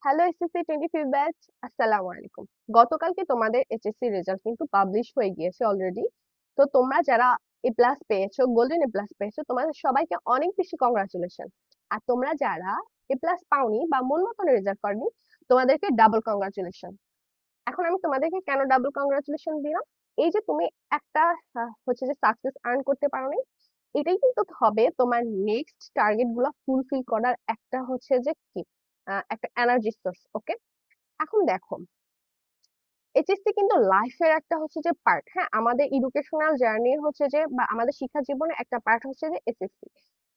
Hello SSC 25 batch, আসসালামু আলাইকুম। গতকালকে তোমাদের এইচএসসি রেজাল্ট কিন্তু পাবলিশ হয়ে গিয়েছে অলরেডি। তো তোমরা যারা এ প্লাস পেয়েছো, গোল্ডেন এ প্লাস পেয়েছো, তোমাদের সবাইকে অনেক বেশি কংগ্রাচুলেশন। আর তোমরা যারা এ প্লাস পাওনি বা মন মতন রেজাল্ট করনি, তোমাদেরকে ডাবল কংগ্রাচুলেশন। এখন আমি তোমাদেরকে কেন ডাবল কংগ্রাচুলেশন দিলাম, এই যে তুমি একটা হচ্ছে যে সাকসেস আর্ন করতে পারোনি, এটাই কিন্তু হবে তোমার নেক্সট টার্গেট গুলো ফুলফিল করার একটা হচ্ছে যে কি একটা এনার্জি সোর্স। ওকে, এখন দেখো, এইচএসসি কিন্তু লাইফের একটা হচ্ছে যে পার্ট। হ্যাঁ, আমাদের এডুকেশনাল জার্নির হচ্ছে যে বা আমাদের শিক্ষা জীবনের একটা পার্ট হচ্ছে যে এসএসসি।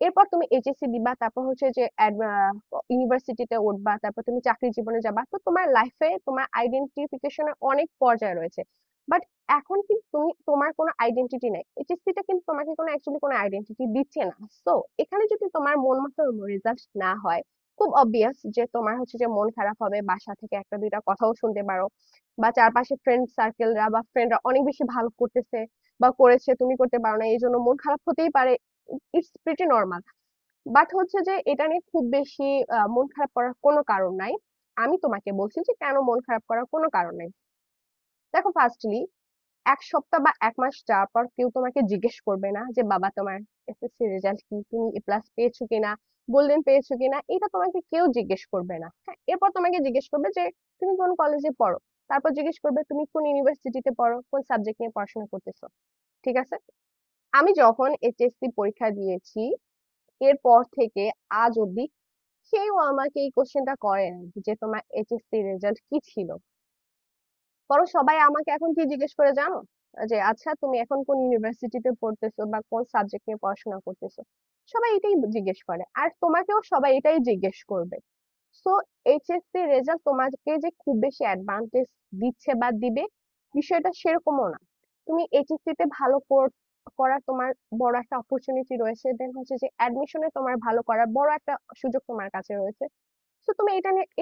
এরপর তুমি এইচএসসি দিবা, তারপর হচ্ছে যে ইউনিভার্সিটিতে উঠবা, তারপর তুমি চাকরি জীবনে যাবা। তো তোমার লাইফে তোমার আইডেন্টিফিকেশনের অনেক পর্যায় রয়েছে। বাট এখন কিন্তু তুমি তোমার কোনো আইডেন্টিটি নেই, এইচএসসিটা কিন্তু তোমাকে কোনো অ্যাকচুয়ালি কোনো আইডেন্টিটি দিচ্ছে না। সো এখানে যদি তোমার মন মতো রেজাল্ট না হয়, খুব অবভিয়াস যে তোমার হচ্ছে যে মন খারাপ হবে, বাসা থেকে একটা দুইটা কথাও শুনতে পারো, বা চারপাশে ফ্রেন্ড সার্কেলরা বা ফ্রেন্ডরা অনেক বেশি ভালো করতেছে বা করেছে, তুমি করতে পারো না, এই জন্য মন খারাপ হতেই পারে। It's pretty normal. বাট হচ্ছে যে এটা নিয়ে খুব বেশি মন খারাপ করার কোনো কারণ নাই। আমি তোমাকে বলছি যে কেন মন খারাপ করার কোনো কারণ নাই। দেখো, ফার্স্টলি, এক সপ্তাহ বা এক মাস যাওয়ার পর কেউ তোমাকে জিজ্ঞেস করবে না যে বাবা তোমার এসএসসি রেজাল্ট কি, তুমি এ প্লাস পেয়েছো কিনা, গোল্ডেন পেয়েছো কিনা, এটা তোমাকে কেউ জিজ্ঞেস করবে না। হ্যাঁ, এরপর তোমাকে জিজ্ঞেস করবে যে তুমি কোন কলেজে পড়ো, তারপর জিজ্ঞেস করবে তুমি কোন ইউনিভার্সিটিতে পড়ো, কোন সাবজেক্ট নিয়ে পড়াশোনা করতেছো। ঠিক আছে, আমি যখন এইচএসসি পরীক্ষা দিয়েছি, এরপর থেকে আজ অব্দি কেউ আমাকে এই কোশ্চেনটা করে না যে তোমার এইচএসসি রেজাল্ট কি ছিল। বরং সবাই আমাকে এখন কি জিজ্ঞেস করে জানো, যে আচ্ছা তুমি এখন কোন ইউনিভার্সিটিতে পড়তেছো বা কোন সাবজেক্ট নিয়ে পড়াশোনা করতেছো। সবাই এটাই জিজ্ঞেস করে, আর তোমাকেও সবাই এটাই জিজ্ঞেস করবে। সো এইচএসসি রেজাল্ট তোমাকে যে খুব বেশি অ্যাডভান্টেজ দিচ্ছে বা দিবে, বিষয়টা সেরকমও না। তুমি এইচএসসি তে ভালো করার তোমার বড় একটা অপরচুনিটি রয়েছে, দেন হচ্ছে যে অ্যাডমিশনে তোমার ভালো করার বড় একটা সুযোগ তোমার কাছে রয়েছে। তো তুমি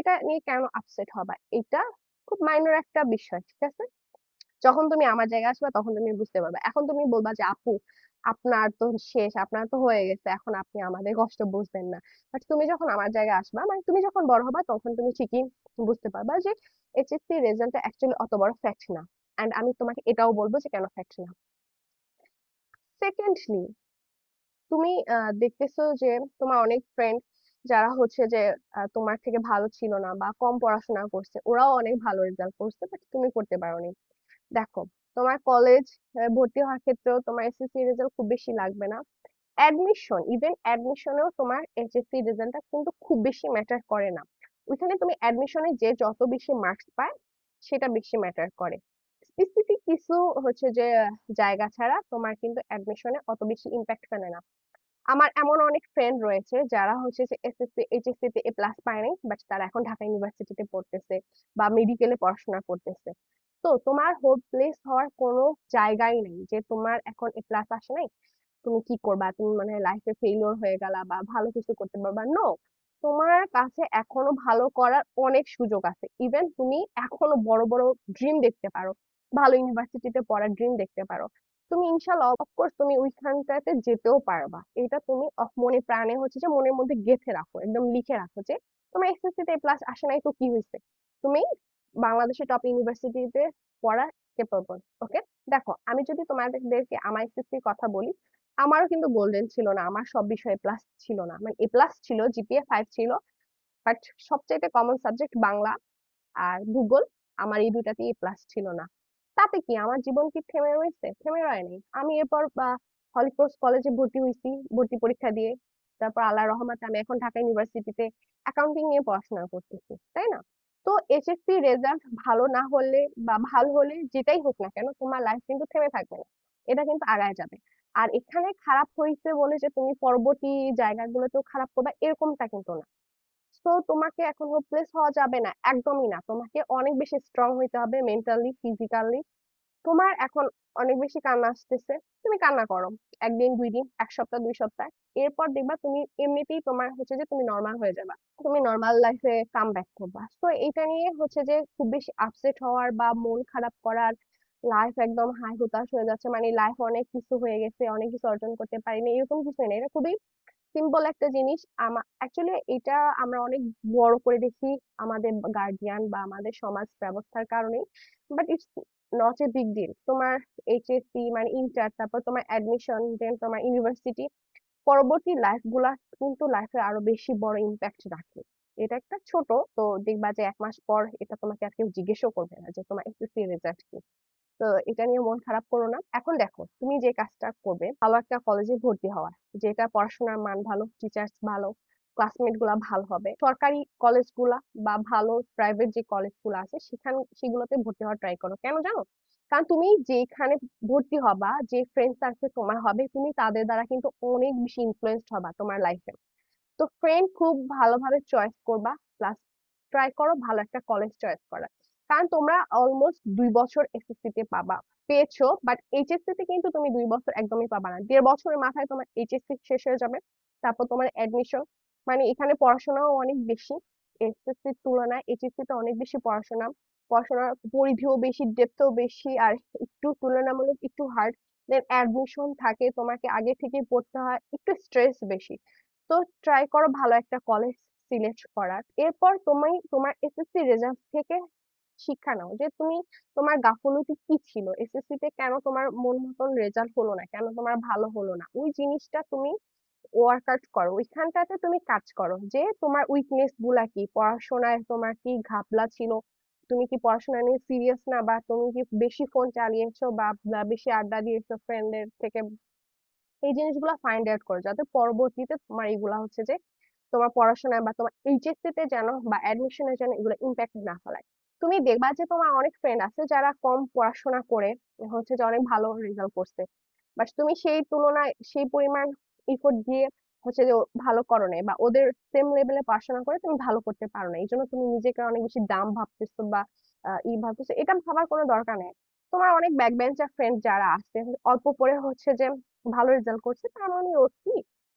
এটা নিয়ে কেন আপসেট হবা? এটা খুব মাইনর একটা বিষয়, ঠিক আছে? যখন তুমি আমার জায়গায় আসবে তখন তুমি বুঝতে পারবে। এখন তুমি বলবা যে আপু, আপনার তো শেষ, আপনার তো হয়ে গেছে, এখন আপনি আমাদের কষ্ট বুঝবেন না। বাট তুমি যখন আমার জায়গায় আসবা, মানে তুমি যখন বড় হবা, তখন তুমি ঠিকই বুঝতে পারবা যে এইচএসসি রেজাল্টটা অ্যাকচুয়ালি অত বড় ফ্যাক্ট না। এন্ড আমি তোমাকে এটাও বলবো যে কেন ফ্যাক্ট না। সেকেন্ডলি, তুমি দেখতেছো যে তোমার অনেক ফ্রেন্ড যারা হচ্ছে যে তোমার থেকে ভালো ছিল না বা কম পড়াশোনা করছে, ওরাও অনেক ভালো রেজাল্ট করছে, বাট তুমি করতে পারোনি। দেখো, তোমার কলেজ ভর্তি হওয়ার ক্ষেত্রেও তোমার এসএসসি রেজাল্ট খুব বেশি লাগবে না। অ্যাডমিশন, ইভেন অ্যাডমিশনেও তোমার এইচএসসি রেজাল্টটা কিন্তু খুব বেশি ম্যাটার করে না। ওইখানে তুমি অ্যাডমিশনে যে যত বেশি মার্কস পায়, সেটা বেশি ম্যাটার করে। স্পেসিফিক কিছু হচ্ছে যে জায়গা ছাড়া তোমার কিন্তু অ্যাডমিশনে অত বেশি ইম্প্যাক্ট ফেলে না। আমার এমন অনেক ফ্রেন্ড রয়েছে যারা হচ্ছে যে এসএসসি এইচএসসি তে এ প্লাস পায়নি, বাট তারা এখন ঢাকা ইউনিভার্সিটিতে পড়তেছে বা মেডিকেলে পড়াশোনা করতেছে। তো তোমার হোপলেস হওয়ার কোনো জায়গাই নেই যে তোমার এখন এ প্লাস আসে নাই, তুমি কি করবা, তুমি মানে লাইফে ফেলিওর হয়ে গেলা বা ভালো কিছু করতে পারবা। নো, তোমার কাছে এখনো ভালো করার অনেক সুযোগ আছে। ইভেন তুমি এখনো বড় বড় ড্রিম দেখতে পারো, ভালো ইউনিভার্সিটিতে পড়ার ড্রিম দেখতে পারো। তুমি ইনশাল্লাহ, অফকোর্স, তুমি ওইখানটাতে যেতেও পারবা। এটা তুমি মনে প্রাণে হচ্ছে যে মনের মধ্যে গেঁথে রাখো, একদম লিখে রাখো যে তোমার এসএসসি তে প্লাস আসে নাই তো কি হয়েছে, তুমি বাংলাদেশের টপ ইউনিভার্সিটিতে পড়ার কেপেবল। ওকে, দেখো, আমি যদি তোমাদেরকে আমার এসএসসির কথা বলি, আমারও কিন্তু গোল্ডেন ছিল না, আমার সব বিষয়ে প্লাস ছিল না। মানে এ প্লাস ছিল, জিপিএ 5 ছিল, বাট সবচাইতে কমন সাবজেক্ট বাংলা আর ভূগোল, আমার এই দুটাতেই এ প্লাস ছিল না। তাতে কি আমার জীবন কি থেমে রয়েছে? থেমে রয়নি। আমি এরপর হলিক্রস কলেজে ভর্তি হয়েছি, ভর্তি পরীক্ষা দিয়ে। তারপর আল্লাহ রহমতে আমি এখন ঢাকা ইউনিভার্সিটিতে অ্যাকাউন্টিং নিয়ে পড়াশোনা করতেছি, তাই না? তো এইচএসসি রেজাল্ট ভালো না হলে বা ভালো হলে যেটাই হোক না কেন, তোমার লাইফ কিন্তু থেমে থাকবে না, এটা কিন্তু আগায় যাবে। আর এখানে খারাপ হয়েছে বলে যে তুমি পরবর্তী জায়গাগুলোতেও খারাপ করবে, এরকমটা কিন্তু না। তো তোমাকে এখন হোপলেস হওয়া যাবে না, একদমই না। তোমাকে অনেক বেশি স্ট্রং হইতে হবে, মেন্টালি, ফিজিক্যালি। তোমার এখন অনেক বেশি কান্না আসতেছে, তুমি কান্না করো, একদিন, 2 দিন, এক সপ্তাহ, 2 সপ্তাহ। এরপর দেখবা তুমি এমনিতেই তোমার হচ্ছে যে তুমি নর্মাল হয়ে যাবা, তুমি নর্মাল লাইফে কাম ব্যাক করবা। তো এটা নিয়ে হচ্ছে যে খুব বেশি আপসেট হওয়ার বা মন খারাপ করার, লাইফ একদম হাই হুতাশ হয়ে যাচ্ছে, মানে লাইফ অনেক কিছু হয়ে গেছে, অনেক কিছু অর্জন করতে পারিনি, এরকম কিছু নেই। এটা খুবই সিম্পল একটা জিনিস। অ্যাকচুয়ালি এটা আমরা অনেক বড় করে দেখি আমাদের গার্ডিয়ান বা আমাদের সমাজ ব্যবস্থার কারণেই, but it's not a big deal. তোমার এইচএসসি মানে ইন্টার, তারপর তোমার অ্যাডমিশন, দেন তোমার ইউনিভার্সিটি, পরবর্তী লাইফ গুলা কিন্তু লাইফে আরো বেশি বড় ইম্প্যাক্ট রাখে। এটা একটা ছোট, তো দেখবা যে 1 মাস পর এটা তোমাকে আর কেউ জিজ্ঞেসও করবে না যে তোমার এসএসসি রেজাল্ট কি। তো এটা নিয়ে মন খারাপ করো না। এখন দেখো তুমি যে কাজটা করবে, ভালো একটা কলেজে ভর্তি হওয়া, যেটা পড়াশোনার মান ভালো, টিচার্স ভালো, ক্লাসমেট গুলা ভালো হবে, সরকারি কলেজ গুলা বা ভালো প্রাইভেট যে কলেজ গুলো আছে সেগুলোতে ভর্তি হওয়ার ট্রাই করো। কেন জানো? কারণ তুমি যেখানে ভর্তি হবা, যে ফ্রেন্ড সার্কেল তোমার হবে, তুমি তাদের দ্বারা কিন্তু অনেক বেশি ইনফ্লুয়েন্সড হবা তোমার লাইফে। তো ফ্রেন্ড খুব ভালোভাবে চয়েস করবা, প্লাস ট্রাই করো ভালো একটা কলেজ চয়েস করার। কারণ তোমরা অলমোস্ট 2 বছর এসএসসি তে পেয়েছো, বাট এইচএসসি তে কিন্তু তুমি 2 বছর একদমই পাবা না। 1.5 বছরের মাথায় তোমার এইচএসসি শেষ হয়ে যাবে, তারপর তোমার অ্যাডমিশন। মানে এখানে পড়াশোনাও অনেক বেশি, এসএসসির তুলনায় এইচএসসি তে অনেক বেশি পড়াশোনার পরিধিও বেশি, ডেপথও বেশি, আর একটু তুলনামূলক একটু হার্ড। দেন অ্যাডমিশন থাকে, তোমাকে আগে থেকে পড়তে হয়, একটু স্ট্রেস বেশি। তো ট্রাই করো ভালো একটা কলেজ সিলেক্ট করার। এরপর তুমি তোমার এসএসসি রেজাল্ট থেকে শিক্ষা নাও যে তুমি, তোমার গাফলতি কি ছিল এসএসসি তে, কেন তোমার মন মতন রেজাল্ট হলো না, কেন তোমার ভালো হলো না, ওই জিনিসটা তুমি ওয়ার্ক আউট করো, ওইখানটাতে তুমি কাজ করো যে তোমার উইকনেস গুলা কি, পড়াশোনায় তোমার কি ঘাপলা ছিল, তুমি কি পড়াশোনা নিয়ে সিরিয়াস না, বা তুমি কি বেশি ফোন চালিয়েছো বা বেশি আড্ডা দিয়েছো ফ্রেন্ডদের থেকে। এই জিনিসগুলো ফাইন্ড আউট করো, যাতে পরবর্তীতে তোমার এগুলা হচ্ছে যে তোমার পড়াশোনায় বা তোমার এইচএসসি তে যেন বা অ্যাডমিশনের যেন এগুলো ইম্প্যাক্ট না ফেলায়। তুমি দেখবা যে তোমার অনেক ফ্রেন্ড আছে যারা কম পড়াশোনা করে হচ্ছে যে অনেক ভালো রেজাল্ট করছে, বাট তুমি সেই তুলনায় সেই পরিমাণ ইফোর্ট দিয়ে হচ্ছে যে ভালো করো নাই, বা ওদের সেম লেভেলে পড়াশোনা করে তুমি ভালো করতে পারো না, এই জন্য তুমি নিজেকে অনেক বেশি ডাম ভাবতেছো বা ভাবতেছো। এটা ভাবার কোনো দরকার নেই। তোমার অনেক ব্যাক বেঞ্চার ফ্রেন্ড যারা আছে, অল্প পরে হচ্ছে যে ভালো রেজাল্ট করছে, তার মানে ওর কি,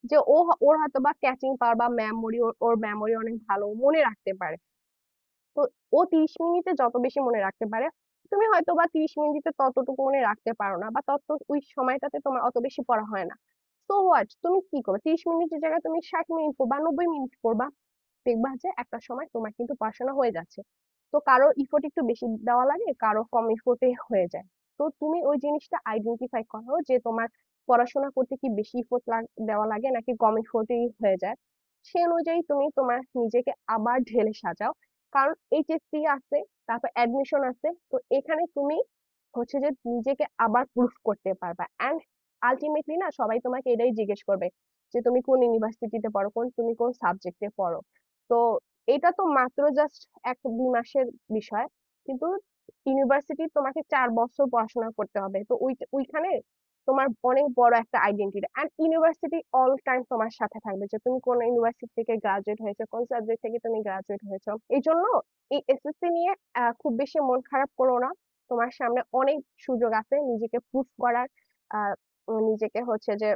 যে ওর হয়তো বা ক্যাচিং পাওয়ার বা মেমোরি, ওর মেমোরি অনেক ভালো, মনে রাখতে পারে। তো ও 30 মিনিটে যত বেশি মনে রাখতে পারে, তুমি হয়তো বা 30 মিনিটে ততটুকু মনে রাখতে পারো না, বা তত ওই সময়টাতে তোমার অত বেশি পড়া হয় না। সো হোয়াট, তুমি কি করবে? 30 মিনিটের জায়গায় তুমি 60 মিনিট পড়বা, 90 মিনিট পড়বা, দেখবা যে একটা সময় তোমার কিন্তু পড়াশোনা হয়ে যাচ্ছে। তো কারো ইফোর্ট একটু বেশি দেওয়া লাগে, কারো কম ইফোর্টে হয়ে যায়। তো তুমি ওই জিনিসটা আইডেন্টিফাই করো যে তোমার পড়াশোনা করতে কি বেশি ইফোর্ট দেওয়া লাগে নাকি কম ইফোর্টেই হয়ে যায়। সে অনুযায়ী তুমি তোমার নিজেকে আবার ঢেলে সাজাও। কারণ এইচএসসি আছে, তারপর অ্যাডমিশন আছে, তো এখানে তুমি হচ্ছে যে নিজেকে আবার প্রুফ করতে পারবা। অ্যান্ড আলটিমেটলি না, সবাই তোমাকে এটাই জিজ্ঞেস করবে যে তুমি কোন ইউনিভার্সিটিতে পড়ো, তুমি কোন সাবজেক্টে পড়ো। তো এটা তো মাত্র জাস্ট 1-2 মাসের বিষয়, কিন্তু ইউনিভার্সিটি তোমাকে 4 বছর পড়াশোনা করতে হবে। তো ওইখানে তোমার অনেক বড় একটা identity, and university all time তোমার সাথে থাকবে যে তুমি কোন ইউনিভার্সিটি থেকে গ্রাজুয়েট হয়েছো, কোন সাবজেক্ট থেকে তুমি গ্রাজুয়েট হয়েছো। এই জন্য এই এসএসসি নিয়ে খুব বেশি মন খারাপ করো না। তোমার সামনে অনেক সুযোগ আছে নিজেকে প্রুফ করার, আহ নিজেকে হচ্ছে যে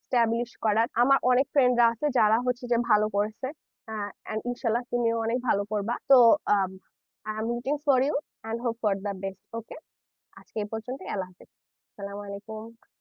স্ট্যাবলিশ করার। আমার অনেক ফ্রেন্ডরা আছে যারা হচ্ছে যে ভালো করেছে, এন্ড ইনশাল্লাহ তুমিও অনেক ভালো করবা। তো I am rooting for you and hope for the best. Okay, আজকে এই পর্যন্তই। আল্লাহ হাফেজ। আসসালামু আলাইকুম।